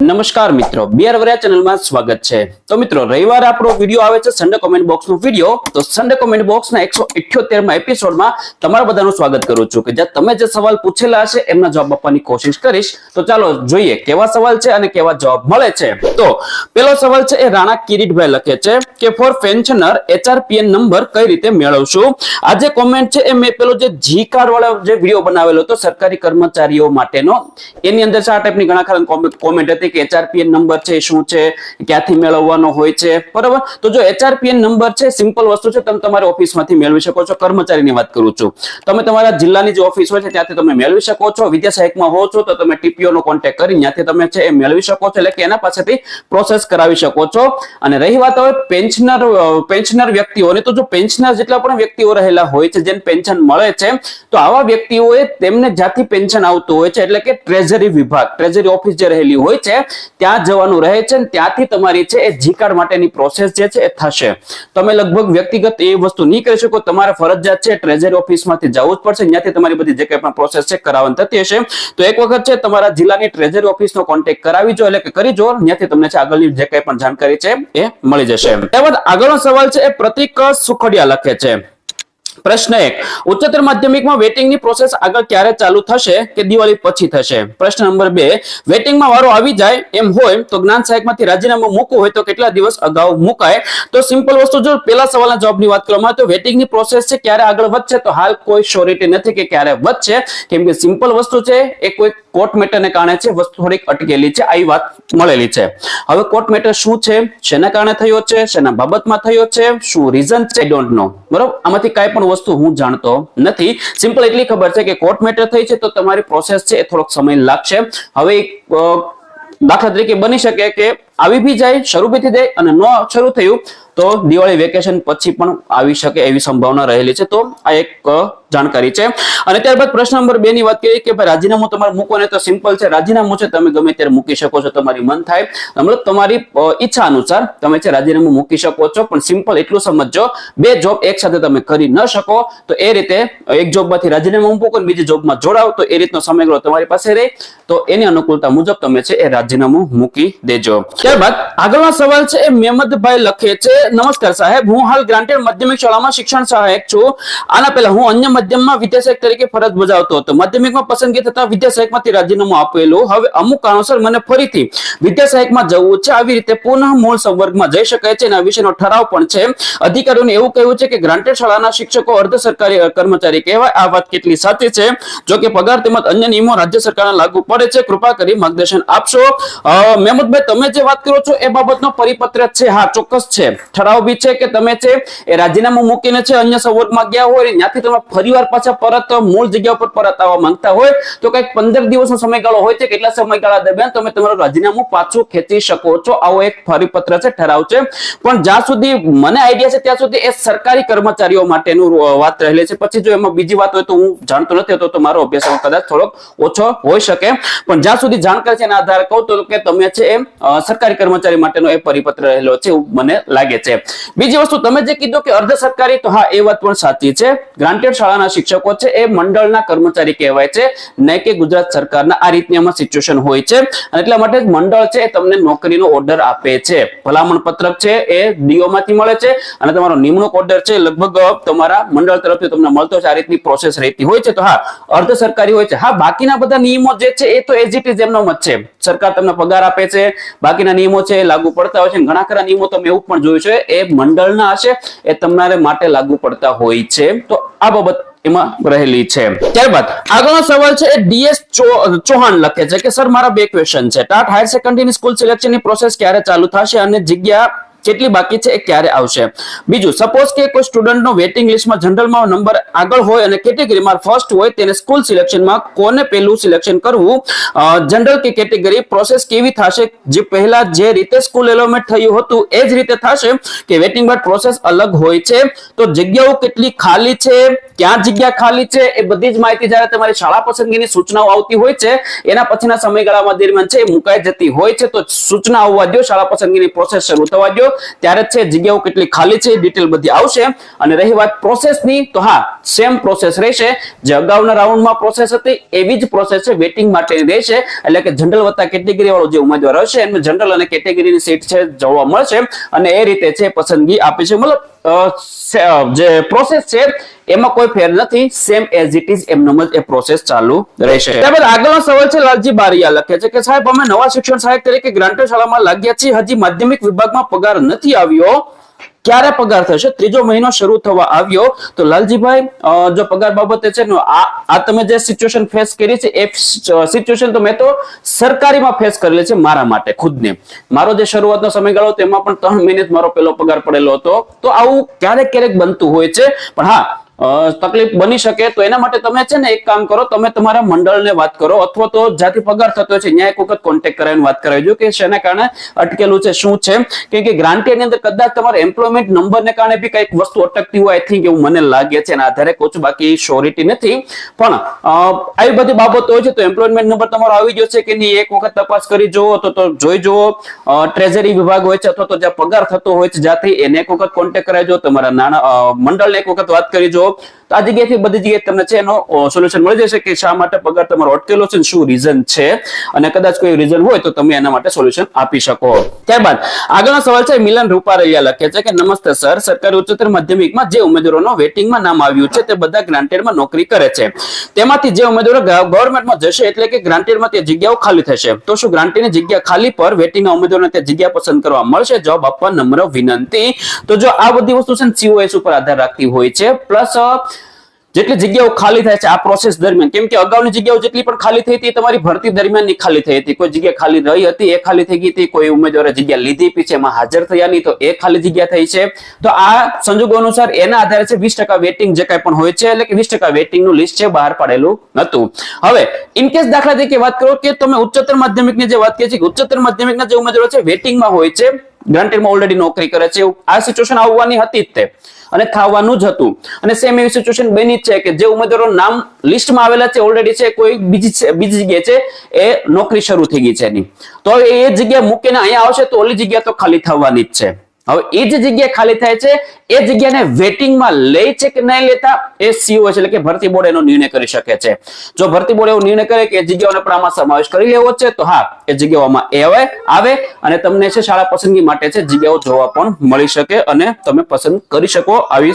નમસ્કાર મિત્રો, બીઆર વરિયા ચેનલમાં સ્વાગત છે। તો મિત્રો, રવિવારે આપણો વિડિયો આવે છે સન્ડે કોમેન્ટ બોક્સનો વિડિયો। તો સન્ડે કોમેન્ટ બોક્સના 178માં એપિસોડમાં તમારા બધાનું સ્વાગત કરું છું કે જ્યાં તમે જે સવાલ પૂછેલા હશે એમના જવાબ આપવાની કોશિશ કરીશ। તો ચાલો જોઈએ કેવા સવાલ છે અને કેવા જવાબ મળે છે। તો પહેલો સવાલ છે એ રાણા કિરીટભાઈ લખે છે કે ફોર પેન્શનર HRPN નંબર કઈ રીતે મેળવશું। આ જે કોમેન્ટ છે એ મેં પેલો જે જી કાર્ડ વાળો જે વિડિયો બનાવેલો હતો સરકારી કર્મચારીઓ માટેનો, એની અંદર આ ટાઈપની ઘણા ખરા કોમેન્ટ હતી કે HRPN નંબર છે શું છે, ક્યાંથી મેળવવાનો હોય છે, બરાબર। તો જો HRPN નંબર છે સિમ્પલ વસ્તુ છે, તમે તમારી ઓફિસમાંથી મેળવી શકો છો। કર્મચારીની વાત કરું છું, તમે તમારા જિલ્લાની જે ઓફિસ હોય છે ત્યાંથી તમે મેળવી શકો છો। વિદ્યા સહાયકમાં હો છો તો તમે TPO નો કોન્ટેક્ટ કરી ત્યાંથી તમે છે એ મેળવી શકો છો, એટલે કે એના પાસેથી પ્રોસેસ કરાવી શકો છો। અને રહી વાત હવે પેન્શનર વ્યક્તિઓની, તો જો પેન્શનર જેટલા પણ વ્યક્તિઓ રહેલા હોય છે જેને પેન્શન મળે છે, તો આવા વ્યક્તિઓએ તેમને જ્યાંથી પેન્શન આવતું હોય છે એટલે કે ટ્રેઝરી વિભાગ, ટ્રેઝરી ઓફિસ જે રહેલી હોય છે ત્યાં જવાનું રહે છે, ત્યાંથી તમારી છે એ જી કાર્ડ માટેની પ્રોસેસ જે છે એ થશે। તમે લગભગ વ્યક્તિગત એ વસ્તુ નહીં કરી શકો, તમારે ફરજિયાત છે ટ્રેઝરી ઓફિસમાંથી જવું જ પડશે, ત્યાંથી તમારી બધી જે કંઈ પણ પ્રોસેસ છે કરાવવાની થતી હશે। તો એક વખત છે તમારા જિલ્લાની ટ્રેઝરી ઓફિસનો કોન્ટેક્ટ કરાવી જો, એટલે કે કરી જો, ત્યાંથી તમને છે આગળની જે કંઈ પણ જાણકારી છે એ મળી જશે। ત્યારબાદ આગળનો સવાલ છે એ પ્રતિક સુખડિયા લખે છે। પ્રશ્ન 1, ઉચ્ચતર માધ્યમિકમાં વેટિંગની પ્રોસેસ આગળ ક્યારે ચાલુ થશે કે દિવાળી પછી થશે। પ્રશ્ન નંબર 2, વેટિંગમાં વારો આવી જાય એમ હોય તો જ્ઞાન સહાયકમાંથી રાજીનામું મૂકવું હોય તો કેટલા દિવસ અગાઉ મુકાય। તો સિમ્પલ વસ્તુ, જો પેલા સવાલના જવાબની વાત કરવામાં આવે તો વેટિંગની પ્રોસેસ છે ક્યારે આગળ વધશે તો હાલ કોઈ શ્યોરિટી નથી કે ક્યારે વધશે, કેમ કે સિમ્પલ વસ્તુ છે એ કોઈ કોર્ટ મેટરને કારણે છે વસ્તુ થોડીક અટકેલી છે, આવી વાત મળેલી છે। હવે કોર્ટ મેટર શું છે, શેના કારણે થયો છે, શેના બાબતમાં થયો છે, શું રીઝન છે, આઈ ડોન્ટ નો, બરોબર। આમાંથી કાંઈ પણ વસ્તુ હું જાણતો નથી, સિમ્પલ એટલી ખબર છે કે કોર્ટ મેટર થઈ છે તો તમારી પ્રોસેસ છે એ થોડોક સમય લાગશે। હવે દાખલા તરીકે બની શકે કે આવી બી જાય, શરૂ બી થઈ જાય, અને ન શરૂ થયું તો દિવાળી વેકેશન પછી પણ આવી શકે એવી સંભાવના રહેલી છે। તો આ એક જાણકારી છે। અને ત્યારબાદ પ્રશ્ન નંબર 2 ની વાત કરીએ કે ભાઈ રાજીનામું તમારે મૂકો ને, તો સિમ્પલ છે, રાજીનામું છે તમે ગમે ત્યારે મૂકી શકો છો, તમારી મન થાય, મતલબ તમારી ઈચ્છા અનુસાર તમે છે રાજીનામું મૂકી શકો છો, પણ સિમ્પલ એટલું સમજજો, બે જોબ એક સાથે તમે કરી ન શકો, તો એ રીતે એક જોબમાંથી રાજીનામું મૂકો અને બીજી જોબમાં જોડાવ, તો એ રીતનો સમયગાળો તમારી પાસે રહે, તો એની અનુકૂળતા મુજબ તમે છે એ રાજીનામું મૂકી દેજો। ત્યારબાદ આગળનો સવાલ છે એ મેમદભાઈ લખે છે, નમસ્કાર સાહેબ, હું હાલ ગ્રાન્ટેડ માધ્યમિક શાળામાં શિક્ષણ સહાયક છું। આના પહેલા હું અન્ય માધ્યમમાં વિદ્યા સહાયક તરીકે ફરજ બજાવતો હતો, માધ્યમિકમાં પસંદગી થતા વિદ્યા સહાયકમાંથી રાજીનામું આપેલું, હવે અમુક કારણોસર મને ફરીથી વિદ્યા સહાયકમાં જવું છે, આવી રીતે પુનઃ મૂળ સંવર્ગમાં જઈ શકાય છે, અને આ વિશેનો ઠરાવ પણ છે। અધિકારીઓને એવું કહ્યું છે કે ગ્રાન્ટેડ શાળાના શિક્ષકો અર્ધ સરકારી કર્મચારી કહેવાય, આ વાત કેટલી સાચી છે? જો કે પગાર તેમજ અન્ય નિયમો રાજ્ય સરકારના લાગુ પડે છે, કૃપા કરી માર્ગદર્શન આપશો। મહેમદભાઈ, તમે જે વાત કરો છો એ બાબતનો પરિપત્ર છે, હા ચોક્કસ છે, ઠરાવ બી છે કે તમે છે એ રાજીનામું મૂકીને છે અન્ય સંવર્ગમાં ગયા હોય, ત્યાંથી તમે ફરીવાર પાછા પરત મૂળ જગ્યા પર પરત આવવા માંગતા હોય તો કઈક 15 દિવસનો સમયગાળો હોય છે, કેટલા સમયગાળા દરમિયાન તમે તમારું રાજીનામું પાછું ખેંચી શકો છો, આવો એક પરિપત્ર છે, ઠરાવ છે। પણ જ્યાં સુધી મને આઈડિયા છે ત્યાં સુધી એ સરકારી કર્મચારીઓ માટેનું વાત રહેલી છે, પછી જો એમાં બીજી વાત હોય તો હું જાણતો નથી હોતો, તો મારો અભ્યાસ કદાચ થોડોક ઓછો હોઈ શકે, પણ જ્યાં સુધી જાણકારી છે એના આધારે કહું તો કે તમે છે એ સરકારી કર્મચારી માટેનો એ પરિપત્ર રહેલો છે એવું મને લાગે છે। બીજી વસ્તુ, તમે જે કીધું કે અર્ધ સરકારી, તો હા એ વાત પણ સાચી છે, ગ્રાન્ટેડ શાળાના શિક્ષકો છે એ મંડળના કર્મચારી કહેવાય છે, નહીં કે ગુજરાત સરકારના, આ રીતની આમાં સિચ્યુએશન હોય છે, અને એટલા માટે જ મંડળ છે એ તમને નોકરીનો ઓર્ડર આપે છે, ભલામણ પત્રક છે એ ડીઓ માંથી મળે છે, અને તમારો નિમણૂક ઓર્ડર છે લગભગ તમારા મંડળ તરફથી તમને મળતો છે, આ રીતની પ્રોસેસ રહેતી હોય છે। તો હા અર્ધ સરકારી હોય છે, હા બાકીના બધા નિયમો જે છે એ તો એઝ ઇટ ઇઝ એમનો જ છે, સરકાર તમને પગાર આપે છે, બાકીના નિયમો છે એ લાગુ પડતા હોય છે, ઘણા ખરા નિયમો તમે એવું પણ જોયું છે એ મંડળના હશે, એ તમારે માટે લાગુ પડતા હોય છે, તો આ બાબત એમાં રહેલી છે। ત્યારબાદ આગળનો સવાલ છે એ DS ચૌહાણ લખે છે કે સર મારા બે ક્વેશ્ચન છે, ટાટ હાયર સેકન્ડરી સ્કૂલ સિલેક્શનની પ્રોસેસ ક્યારે ચાલુ થશે અને જગ્યા કેટલી બાકી છે એ ક્યારે આવશે? બીજું, સપોઝ કે કોઈ સ્ટુડન્ટનો વેટિંગ લિસ્ટમાં જનરલમાં નંબર આગળ હોય અને કેટેગરીમાં ફર્સ્ટ હોય, તેને સ્કૂલ સિલેક્શનમાં કોને પહેલું સિલેક્શન કરવું, જનરલ કે કેટેગરી, પ્રોસેસ કેવી થશે? જે પહેલા જે રીતે સ્કૂલ એલોટમેન્ટ થયું હતું એ જ રીતે થશે કે વેટિંગ બાદ પ્રોસેસ અલગ હોય છે? તો જગ્યાઓ કેટલી ખાલી છે, ક્યાં જગ્યા ખાલી છે, એ બધી જ માહિતી જ્યારે તમારી શાળા પસંદગીની સૂચનાઓ આવતી હોય છે એના પછીના સમયગાળામાં દરમિયાન છે એ મુકાઈ જતી હોય છે, તો સૂચના આવવા દો, શાળા પસંદગીની પ્રોસેસ શરૂ થવા દો, ત્યારે જ છે જગ્યાઓ કેટલી ખાલી છે ડિટેલ બધી આવશે. અને રહી વાત પ્રોસેસની, તો હા, સેમ પ્રોસેસ રહેશે. જે અગાઉના રાઉન્ડમાં પ્રોસેસ હતી એવી જ પ્રોસેસ છે વેટિંગ માટેની રહેશે. એટલે કે જનરલ વત્તા કેટેગરી વાળો જે ઉમેદવાર હશે એમને જનરલ અને કેટેગરીની સીટ છે જોવા મળશે અને એ રીતે છે પસંદગી આપી છે. મતલબ જે પ્રોસેસ છે એમાં કોઈ ફેર નથી, સેમ એઝ ઇટ ઇઝ એમનો જ એ પ્રોસેસ ચાલુ રહેશે. ત્યારબાદ આગળનો સવાલ છે લાલજી બારિયા લખે છે કે સાહેબ અમે નવા શિક્ષણ સહાયક તરીકે ગ્રાન્ટેડ શાળામાં લાગ્યા છીએ, હજી માધ્યમિક વિભાગમાં પગાર નથી આવ્યો, ક્યારે પગાર થશે? ત્રીજો મહિનો શરૂ થવા આવ્યો. તો લાલજીભાઈ, જો પગાર બાબતે છે ને આ તમે જે સિચ્યુએશન ફેસ કરી છે એ સિચ્યુએશન તો મેં તો સરકારીમાં ફેસ કરેલી છે મારા માટે ખુદને. મારો જે શરૂઆતનો સમયગાળો હતો એમાં પણ 3 મહિને જ મારો પહેલો પગાર પડેલો હતો. તો આવું ક્યારેક ક્યારેક બનતું હોય છે, પણ હા તકલીફ બની શકે તો એના માટે તમે છે ને એક કામ કરો, તમે તમારા મંડળને વાત કરો અથવા તો જ્યાંથી પગાર થતો હોય છે ત્યાં એક વખત કોન્ટેક્ટ કરાવીને વાત કરાવજો કે શેના કારણે અટકેલું છે, શું છે. કેમ કે ગ્રાન્ટેડ ની અંદર કદાચ તમારા એમ્પ્લોયમેન્ટ નંબરને કારણે બી કઈક વસ્તુ અટકતી હોય, આઈ થિંક એવું મને લાગે છે, એના આધારે કહું છું, બાકી શ્યોરિટી નથી. પણ આવી બધી બાબતો હોય છે તો એમ્પ્લોયમેન્ટ નંબર તમારો આવી ગયો છે કે નહીં એક વખત તપાસ કરી જુઓ, તો જોઈ જુઓ. ટ્રેઝરી વિભાગ હોય છે અથવા તો જ્યાં પગાર થતો હોય છે જ્યાંથી એને એક વખત કોન્ટેક્ટ કરાવજો, તમારા નાના મંડળને એક વખત વાત કરી જુઓ. તો આ જગ્યાએથી બધી જગ્યાએ તમને છે એનો સોલ્યુશન મળી જશે કે શા માટે પગાર તમારો અટકેલો છે, શું રીઝન છે, અને કદાચ કોઈ રીઝન હોય તો તમે એના માટે સોલ્યુશન આપી શકો. ત્યારબાદ આગળનો સવાલ છે મિલન રૂપારૈયા લખે છે કે નમસ્તે સર, સરકારી ઉચ્ચતર માધ્યમિકમાં જે ઉમેદવારોનો વેટિંગમાં નામ આવ્યું છે તે બધા ગ્રાન્ટેડમાં નોકરી કરે છે, તેમાંથી જે ઉમેદવારો ગવર્મેન્ટમાં જશે એટલે કે ગ્રાન્ટેડમાં તે જગ્યાઓ ખાલી થશે, તો શું ગ્રાન્ટેડની જગ્યા ખાલી પર વેટિંગના ઉમેદવારોને તે જગ્યા પસંદ કરવા મળશે? જવાબ આપવા નમ્ર વિનંતી. તો જો આ બધી વસ્તુ છે ને COS ઉપર આધાર રાખતી હોય છે, પ્લસ જેટલી જગ્યાઓ ખાલી થાય છે આ પ્રોસેસ દરમિયાન, કેમ કે અગાઉની જગ્યાઓ જેટલી પણ ખાલી થઈ હતી તમારી ભરતી દરમિયાન ની ખાલી થઈ હતી. કોઈ જગ્યા ખાલી રહી હતી એ ખાલી થઈ ગઈ હતી, કોઈ ઉમેદવારે જગ્યા લીધી પીછે એમાં હાજર થયા નહીં તો એ ખાલી જગ્યા થઈ છે. તો આ સંજોગો અનુસાર એના આધારે છે 20% વેટિંગ જે કાંઈ પણ હોય છે, એટલે કે 20% વેટિંગ નું લિસ્ટ છે બહાર પાડેલું હતું. હવે ઇનકેસ દાખલા તરીકે વાત કરો કે તમે ઉચ્ચતર માધ્યમિકની જે વાત કરી છે કે ઉચ્ચતર માધ્યમિકના જે ઉમેદવારો છે વેટિંગમાં હોય છે, ગ્રાન્ટેડમાં ઓલરેડી નોકરી કરે છે, આ સિચ્યુએશન આવવાની હતી જ તે અને થવાનું જ હતું. અને સેમ એવી સિચ્યુએશન બની છે કે જે ઉમેદવારો નામ લિસ્ટમાં આવેલા છે ઓલરેડી છે, કોઈ બીજી જગ્યાએ છે એ નોકરી શરૂ થઈ ગઈ છે એની, તો એ જગ્યા મૂકીને અહીંયા આવશે તો ઓલી જગ્યા તો ખાલી થવાની જ છે. હવે એ જે જગ્યા ખાલી થાય છે એ જગ્યાને વેટિંગમાં લે છે કે નહીં લેતા એ COS એટલે કે ભરતી બોર્ડ એનો નિર્ણય કરી શકે છે. જો ભરતી બોર્ડ એવો નિર્ણય કરે કે જગ્યાઓને પણ આમાં સમાવેશ કરી લેવો છે તો હા એ જગ્યાઓમાં આવે અને તમને છે શાળા પસંદગી માટે છે જગ્યાઓ જોવા પણ મળી શકે અને તમે પસંદ કરી શકો, આવી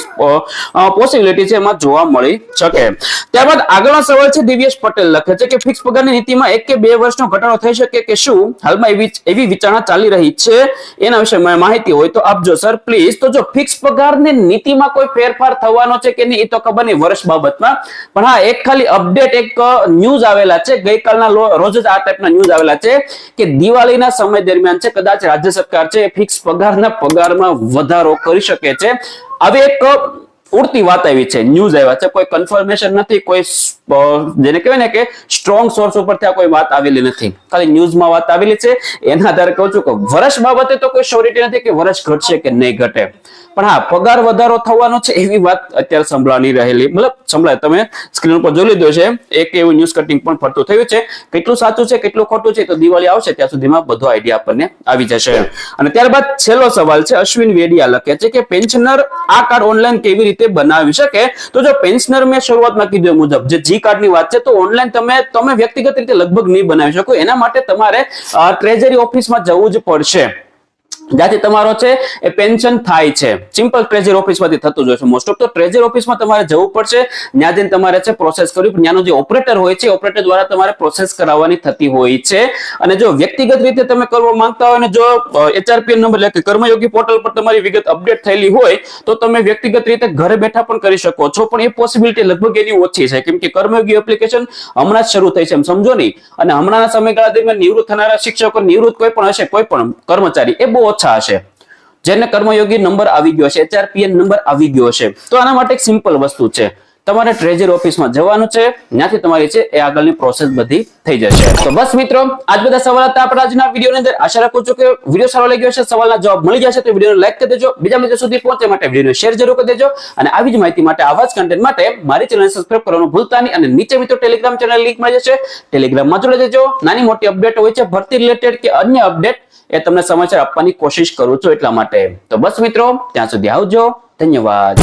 પોસિબિલિટી છે એમાં જોવા મળી શકે. ત્યારબાદ આગળનો સવાલ છે દિવ્યેશ પટેલ લખે છે કે ફિક્સ પગારની નીતિમાં 1 કે 2 વર્ષનો ઘટાડો થઈ શકે કે શું? હાલમાં એવી વિચારણા ચાલી રહી છે, એના વિશે માહિતી હોય તો આપજો સર પ્લીઝ. તો જો ફિક્સ પગારની નીતિમાં કોઈ ફેરફાર થવાનો છે કે નહીં એ તો ખબર નહીં વર્ષ બાબતમાં, પણ હા એક ખાલી અપડેટ એક ન્યૂઝ આવેલા છે ગઈકાલના રોજ જ આ ટાઈપના ન્યૂઝ આવેલા છે કે દિવાળીના સમય દરમિયાન છે કદાચ રાજ્ય સરકાર છે ફિક્સ પગારમાં વધારો કરી શકે છે. હવે એક ઉડતી વાત આવી છે, ન્યૂઝ આવ્યા છે, કોઈ કન્ફર્મેશન નથી, કોઈ જેને કહેવાય ને કે સ્ટ્રોંગ સોર્સ ઉપરથી આ કોઈ વાત આવેલી નથી, ખાલી ન્યૂઝમાં વાત આવેલી છે. એના આધારે કહું છું કે વર્ષ બાબતે તો કોઈ શ્યોરિટી નથી કે વર્ષ ઘટશે કે નહીં ઘટે, પણ હા પગાર વધારો થવાનો છે એવી વાત અત્યારે સંભળાની રહેલી, મતલબ સંભળાય, તમે સ્ક્રીન ઉપર જોઈ લીધો છે એક એવું ન્યૂઝ કટિંગ પણ ફરતું થયું છે. કેટલું સાચું છે કેટલું ખોટું છે તો દિવાળી આવશે ત્યાં સુધીમાં બધો આઈડિયા આપણને આવી જશે. અને ત્યારબાદ છેલ્લો સવાલ છે અશ્વિન વેડિયા લખે છે કે પેન્શનર આ કાર્ડ ઓનલાઈન કેવી રીતે બનાવી શકે? તો જો પેન્શનર મેં શરૂઆતમાં કીધું મુજબ જે G કાર્ડ ની વાત છે તો ઓનલાઈન તમે વ્યક્તિગત રીતે લગભગ નહીં બનાવી શકો, એના માટે તમારે ટ્રેઝરી ઓફિસમાં જવું જ પડશે જ્યાંથી તમારો છે એ પેન્શન થાય છે. સિમ્પલ ટ્રેઝરી ઓફિસમાંથી થતું જ હોય છે મોસ્ટ ઓફ, તો ટ્રેઝરી ઓફિસમાં તમારે જવું પડશે, ત્યાં જઈને તમારે છે પ્રોસેસ કરવી, ત્યાંનો જે ઓપરેટર હોય છે ઓપરેટર દ્વારા તમારે પ્રોસેસ કરાવવાની થતી હોય છે. અને જો વ્યક્તિગત રીતે તમે કરવા માંગતા હોય અને જો HRPN નંબર એટલે કે કર્મયોગી પોર્ટલ પર તમારી વિગત અપડેટ થયેલી હોય તો તમે વ્યક્તિગત રીતે ઘરે બેઠા પણ કરી શકો છો, પણ એ પોસિબિલિટી લગભગ એની ઓછી છે કેમ કે કર્મયોગી એપ્લિકેશન હમણાં જ શરૂ થઈ છે એમ સમજો નહીં, અને હમણાંના સમયગાળા દરમિયાન નિવૃત્ત થનારા શિક્ષકો નિવૃત્ત કોઈ પણ હશે, કોઈ પણ કર્મચારી એ બહુ હશે જેને કર્મયોગી નંબર આવી ગયો છે, HRPN નંબર આવી ગયો છે. તો આના માટે એક સિમ્પલ વસ્તુ છે તમારે ટ્રેઝરી ઓફિસમાં જવાનું છે, ત્યાંથી તમારી છે એ આગળની પ્રોસેસ બધી થઈ જશે. તો બસ મિત્રો, આજ બધા સવાલ હતા આપણા આજના વિડીયોની અંદર. આશા રાખું છું કે વિડીયો સારો લાગ્યો હશે, સવાલના જવાબ મળી જશે. તો વિડીયોને લાઈક કરી દેજો, બીજા મિત્રો સુધી પહોંચે માટે વિડીયોને શેર જરૂર કરી દેજો. અને આવી જ માહિતી માટે, આવા જ કન્ટેન્ટ માટે મારી ચેનલને સબસ્ક્રાઇબ કરવાનું ભૂલતા નહીં. અને નીચે મિત્રો ટેલિગ્રામ ચેનલ લિંક મળી જશે, ટેલિગ્રામમાં જોડાઈ જજો. નાની મોટી અપડેટ હોય છે ભરતી રિલેટેડ કે અન્ય અપડેટ, એ તમને સમાચાર આપવાની કોશિશ કરું છું એટલા માટે. તો બસ મિત્રો, ત્યાં સુધી આવજો. ધન્યવાદ.